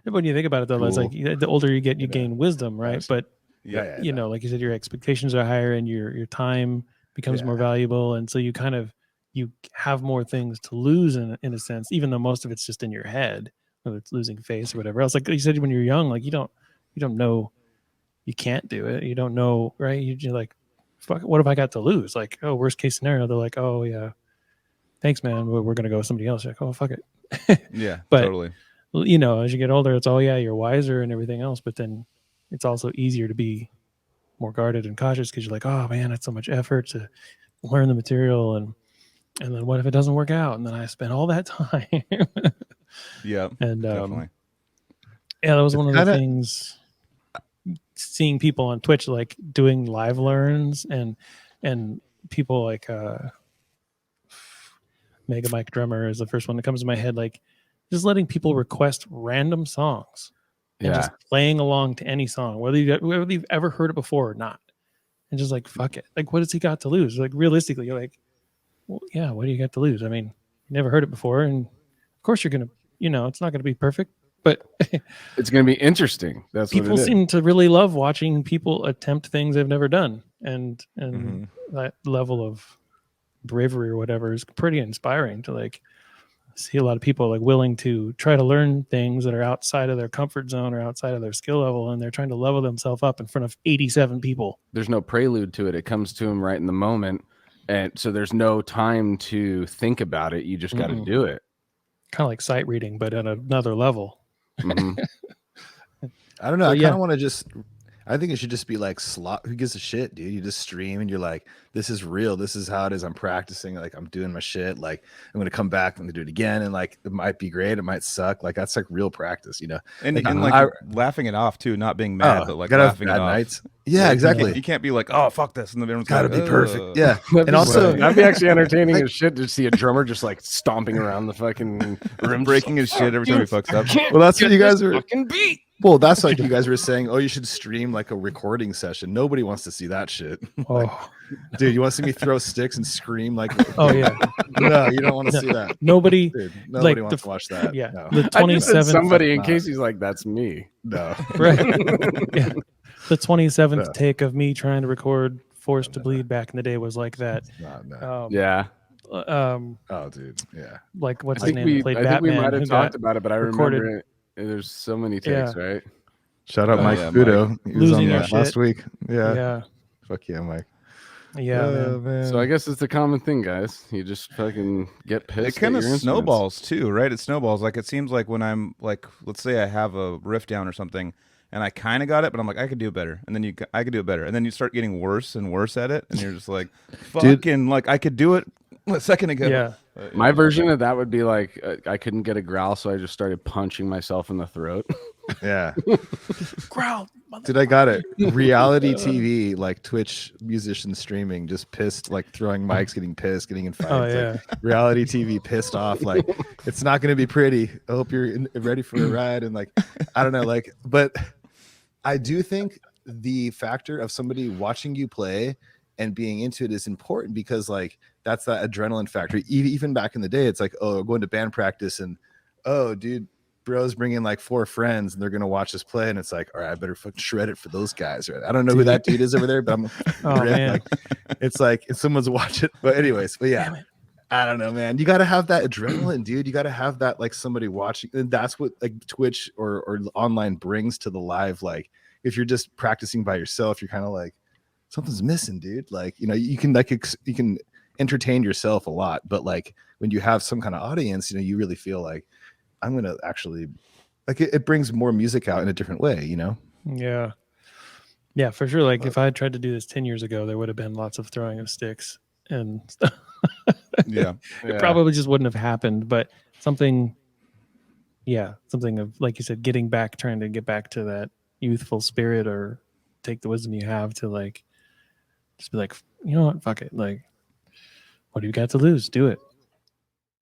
When you think about it, though, it's like the older you get, you gain wisdom, right? But you know, like you said, your expectations are higher, and your time becomes more valuable, and so you have more things to lose in a sense, even though most of it's just in your head, whether it's losing face or whatever else. Like you said, when you're young, like you don't know you can't do it. You don't know, right? You're like, fuck, what have I got to lose? Like, oh, worst case scenario, they're like, oh yeah, thanks, man. We're gonna go with somebody else. You're like, oh, fuck it. Yeah, but totally. you know, as you get older, it's you're wiser and everything else. But then it's also easier to be more guarded and cautious because you're like, oh man, it's so much effort to learn the material, and then what if it doesn't work out? And then I spent all that time. Yeah, and definitely. Yeah, that was one of the things. Seeing people on Twitch like doing live learns and people like Mega Mike Drummer is the first one that comes to my head. Like just letting people request random songs and just playing along to any song, whether you've ever heard it before or not, and just like fuck it. Like what has he got to lose? Like realistically, you're like, well, yeah, what do you got to lose? I mean, you never heard it before, and of course you're gonna, it's not gonna be perfect, but it's gonna be interesting. That's people what it seem to really love watching people attempt things they've never done, and that level of bravery or whatever is pretty inspiring to like see a lot of people like willing to try to learn things that are outside of their comfort zone or outside of their skill level, and they're trying to level themselves up in front of 87 people. There's no prelude to it. It comes to them right in the moment, and so there's no time to think about it. You just got to do it. Kind of like sight reading, but at another level. I don't know. I kind of want to I think it should just be like slot. Who gives a shit, dude? You just stream and you're like, this is real. This is how it is. I'm practicing. Like I'm doing my shit. Like I'm gonna come back and do it again. And like it might be great. It might suck. Like that's like real practice, you know. And laughing it off too, not being mad, but like laughing it off. Nights. Yeah, like, exactly. You can't be like, oh fuck this, and then everyone's gotta be perfect. Yeah, and also that'd be actually entertaining as shit to see a drummer just like stomping around the fucking room, breaking his shit every time he fucks up. Well, that's what you guys are. Fucking beat. Well, that's like you guys were saying, oh, you should stream like a recording session. Nobody wants to see that shit. Like, dude, you want to see me throw sticks and scream like, oh yeah. No, you don't want to see that. Nobody like wants to watch that. Yeah. No. The 27th. Somebody in case he's like, that's me. No. Right. Yeah. The 27th take of me trying to record Forced to Bleed back in the day was like that. Yeah. Oh, dude. Yeah. Like what's his name? He played Batman. I think we might have talked about it, but I remember it. There's so many takes, right? Shout out Mike Fudo. He was on last week. Yeah. Yeah. Fuck yeah, Mike. Yeah, man. So I guess it's a common thing, guys. You just fucking get pissed. It kind of snowballs too, right? It snowballs. Like it seems like when I'm like, let's say I have a riff down or something, and I kind of got it, but I'm like, I could do it better, and then I could do it better, and then you start getting worse and worse at it, and you're just like, fucking, like I could do it a second ago. Yeah. My version of that would be like I couldn't get a growl, so I just started punching myself in the throat. Yeah. Growl. Dude, I got it. Reality TV, like Twitch musicians streaming, just pissed, like throwing mics, getting pissed, getting in fights. Oh, yeah. Like, reality TV pissed off. Like, it's not going to be pretty. I hope you're ready for a ride. And like, I don't know, like, but I do think the factor of somebody watching you play and being into it is important because like, that's that adrenaline factor. Even back in the day, it's like, oh, going to band practice and, oh, dude, bro's bringing like 4 friends and they're gonna watch us play, and it's like, all right, I better fucking shred it for those guys. Right? I don't know who that dude is over there, but I'm man. Like, it's like if someone's watching. But anyways, but yeah, I don't know, man. You got to have that adrenaline, dude. You got to have that like somebody watching, and that's what like Twitch or online brings to the live. Like if you're just practicing by yourself, you're kind of like something's missing, dude. Like you can like you can entertain yourself a lot, but like when you have some kind of audience, you really feel like I'm gonna actually like it brings more music out in a different way, Yeah for sure. Like if I had tried to do this 10 years ago, there would have been lots of throwing of sticks and it probably just wouldn't have happened, but something of, like you said, trying to get back to that youthful spirit, or take the wisdom you have to like just be like, you know what, fuck it, like what do you got to lose? Do it.